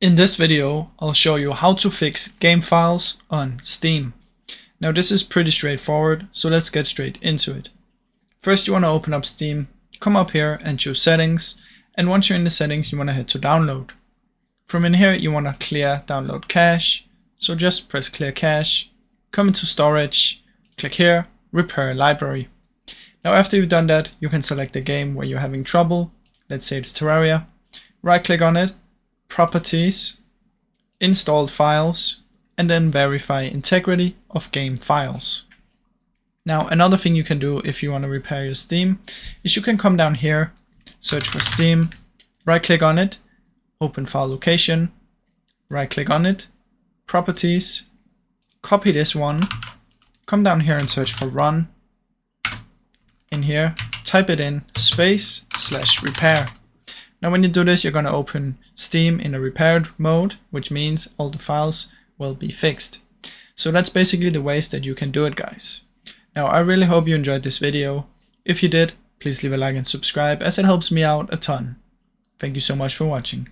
In this video, I'll show you how to fix game files on Steam. Now this is pretty straightforward, so let's get straight into it. First you want to open up Steam, come up here and choose settings, and once you're in the settings you want to head to download. From in here you want to clear download cache, so just press clear cache, come into storage, click here, repair library. Now after you've done that, you can select the game where you're having trouble, let's say it's Terraria, right click on it, properties, installed files, and then verify integrity of game files. Now another thing you can do if you want to repair your Steam is you can come down here, search for Steam, right click on it, open file location, right click on it, properties, copy this one, come down here and search for run. In here, type it in space/repair. Now when you do this, you're going to open Steam in a repaired mode, which means all the files will be fixed. So that's basically the ways that you can do it, guys. Now I really hope you enjoyed this video. If you did, please leave a like and subscribe as it helps me out a ton. Thank you so much for watching.